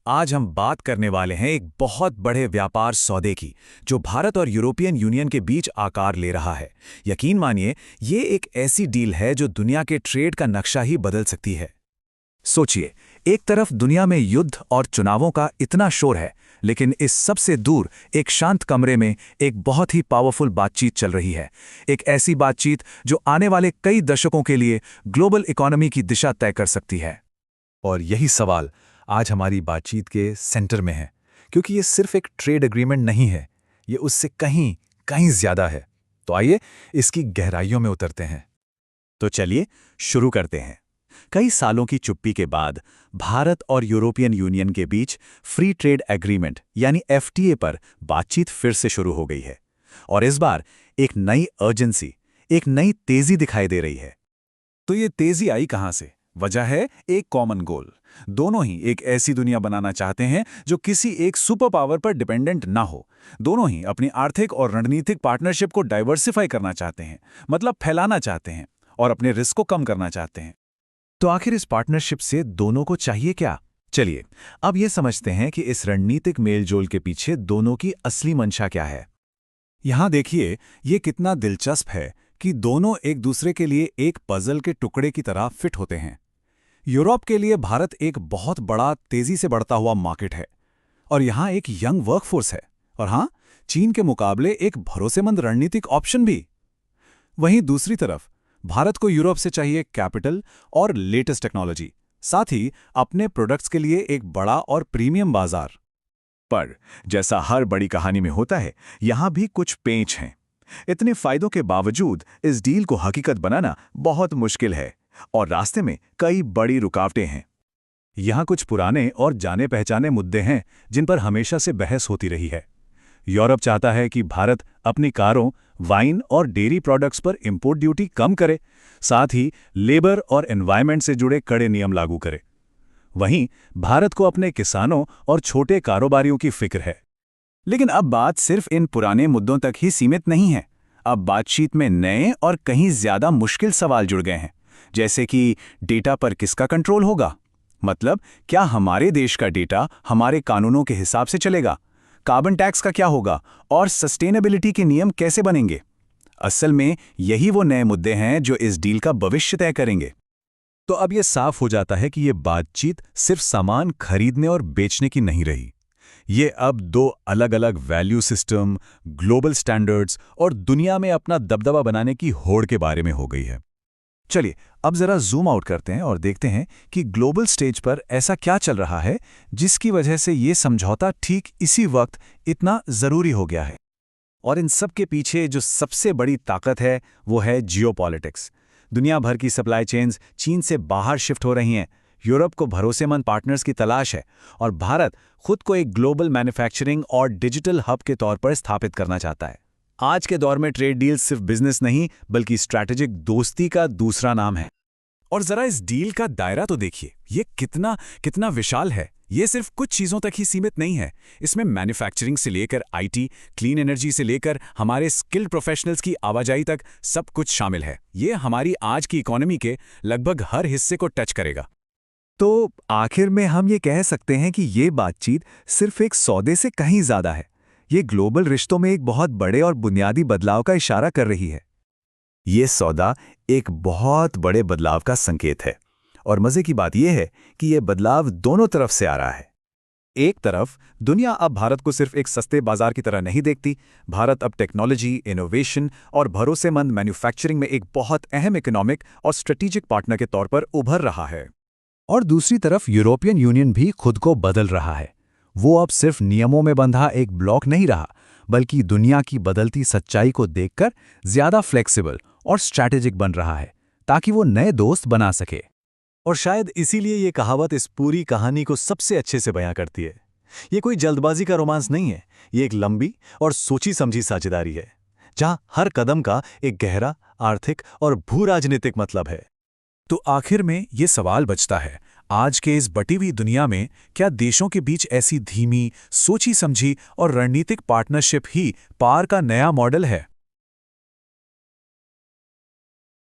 आज हम बात करने वाले हैं एक बहुत बड़े व्यापार सौदे की, जो भारत और यूरोपियन यूनियन के बीच आकार ले रहा है। यकीन मानिए, ये एक ऐसी डील है जो दुनिया के ट्रेड का नक्शा ही बदल सकती है। सोचिए, एक तरफ दुनिया में युद्ध और चुनावों का इतना शोर है, लेकिन इस सबसे दूर एक शांत कमरे में एक बहुत ही पावरफुल बातचीत चल रही है। एक ऐसी बातचीत जो आने वाले कई दशकों के लिए ग्लोबल इकोनॉमी की दिशा तय कर सकती है। और यही सवाल आज हमारी बातचीत के सेंटर में है, क्योंकि ये सिर्फ एक ट्रेड एग्रीमेंट नहीं है, ये उससे कहीं कहीं ज्यादा है। तो आइए इसकी गहराइयों में उतरते हैं। तो चलिए शुरू करते हैं। कई सालों की चुप्पी के बाद भारत और यूरोपियन यूनियन के बीच फ्री ट्रेड एग्रीमेंट यानी एफटीए पर बातचीत फिर से शुरू हो गई है। और इस बार एक नई अर्जेंसी, एक नई तेजी दिखाई दे रही है। तो ये तेजी आई कहां से? वजह है एक कॉमन गोल। दोनों ही एक ऐसी दुनिया बनाना चाहते हैं जो किसी एक सुपर पावर पर डिपेंडेंट ना हो। दोनों ही अपनी आर्थिक और रणनीतिक पार्टनरशिप को डाइवर्सिफाई करना चाहते हैं, मतलब फैलाना चाहते हैं और अपने रिस्क को कम करना चाहते हैं। तो आखिर इस पार्टनरशिप से दोनों को चाहिए क्या? चलिए अब ये समझते हैं कि इस रणनीतिक मेलजोल के पीछे दोनों की असली मंशा क्या है। यहां देखिए, ये कितना दिलचस्प है कि दोनों एक दूसरे के लिए एक पजल के टुकड़े की तरह फिट होते हैं। यूरोप के लिए भारत एक बहुत बड़ा, तेजी से बढ़ता हुआ मार्केट है और यहां एक यंग वर्कफोर्स है, और हां, चीन के मुकाबले एक भरोसेमंद रणनीतिक ऑप्शन भी। वहीं दूसरी तरफ भारत को यूरोप से चाहिए कैपिटल और लेटेस्ट टेक्नोलॉजी, साथ ही अपने प्रोडक्ट्स के लिए एक बड़ा और प्रीमियम बाजार। पर जैसा हर बड़ी कहानी में होता है, यहां भी कुछ पेंच हैं। इतने फायदों के बावजूद इस डील को हकीकत बनाना बहुत मुश्किल है और रास्ते में कई बड़ी रुकावटें हैं। यहां कुछ पुराने और जाने पहचाने मुद्दे हैं जिन पर हमेशा से बहस होती रही है। यूरोप चाहता है कि भारत अपनी कारों, वाइन और डेयरी प्रोडक्ट्स पर इंपोर्ट ड्यूटी कम करे, साथ ही लेबर और एनवायरनमेंट से जुड़े कड़े नियम लागू करे। वहीं भारत को अपने किसानों और छोटे कारोबारियों की फिक्र है। लेकिन अब बात सिर्फ इन पुराने मुद्दों तक ही सीमित नहीं है। अब बातचीत में नए और कहीं ज्यादा मुश्किल सवाल जुड़ गए हैं, जैसे कि डेटा पर किसका कंट्रोल होगा? मतलब, क्या हमारे देश का डेटा हमारे कानूनों के हिसाब से चलेगा? कार्बन टैक्स का क्या होगा? और सस्टेनेबिलिटी के नियम कैसे बनेंगे? असल में यही वो नए मुद्दे हैं जो इस डील का भविष्य तय करेंगे। तो अब यह साफ हो जाता है कि ये बातचीत सिर्फ सामान खरीदने और बेचने की नहीं रही। ये अब दो अलग अलग वैल्यू सिस्टम, ग्लोबल स्टैंडर्ड्स और दुनिया में अपना दबदबा बनाने की होड़ के बारे में हो गई है। चलिए अब जरा जूम आउट करते हैं और देखते हैं कि ग्लोबल स्टेज पर ऐसा क्या चल रहा है जिसकी वजह से ये समझौता ठीक इसी वक्त इतना जरूरी हो गया है। और इन सब के पीछे जो सबसे बड़ी ताकत है वो है जियोपॉलिटिक्स। दुनिया भर की सप्लाई चेन्स चीन से बाहर शिफ्ट हो रही हैं। यूरोप को भरोसेमंद पार्टनर्स की तलाश है और भारत खुद को एक ग्लोबल मैन्युफैक्चरिंग और डिजिटल हब के तौर पर स्थापित करना चाहता है। आज के दौर में ट्रेड डील सिर्फ बिजनेस नहीं, बल्कि स्ट्रैटेजिक दोस्ती का दूसरा नाम है। और जरा इस डील का दायरा तो देखिए, ये कितना कितना विशाल है। ये सिर्फ कुछ चीजों तक ही सीमित नहीं है। इसमें मैन्युफैक्चरिंग से लेकर आईटी, क्लीन एनर्जी से लेकर हमारे स्किल्ड प्रोफेशनल्स की आवाजाही तक सब कुछ शामिल है। ये हमारी आज की इकोनॉमी के लगभग हर हिस्से को टच करेगा। तो आखिर में हम ये कह सकते हैं कि ये बातचीत सिर्फ एक सौदे से कहीं ज्यादा है। ये ग्लोबल रिश्तों में एक बहुत बड़े और बुनियादी बदलाव का इशारा कर रही है। ये सौदा एक बहुत बड़े बदलाव का संकेत है, और मजे की बात यह है कि यह बदलाव दोनों तरफ से आ रहा है। एक तरफ दुनिया अब भारत को सिर्फ एक सस्ते बाजार की तरह नहीं देखती। भारत अब टेक्नोलॉजी, इनोवेशन और भरोसेमंद मैन्युफैक्चरिंग में एक बहुत अहम इकोनॉमिक और स्ट्रेटेजिक पार्टनर के तौर पर उभर रहा है। और दूसरी तरफ यूरोपियन यूनियन भी खुद को बदल रहा है। वो अब सिर्फ नियमों में बंधा एक ब्लॉक नहीं रहा, बल्कि दुनिया की बदलती सच्चाई को देखकर ज्यादा फ्लेक्सिबल और स्ट्रैटेजिक बन रहा है, ताकि वो नए दोस्त बना सके। और शायद इसीलिए ये कहावत इस पूरी कहानी को सबसे अच्छे से बयां करती है। ये कोई जल्दबाजी का रोमांस नहीं है, ये एक लंबी और सोची समझी साझेदारी है, जहां हर कदम का एक गहरा आर्थिक और भू राजनीतिक मतलब है। तो आखिर में ये सवाल बचता है, आज के इस बटी हुई दुनिया में क्या देशों के बीच ऐसी धीमी, सोची समझी और रणनीतिक पार्टनरशिप ही पार का नया मॉडल है?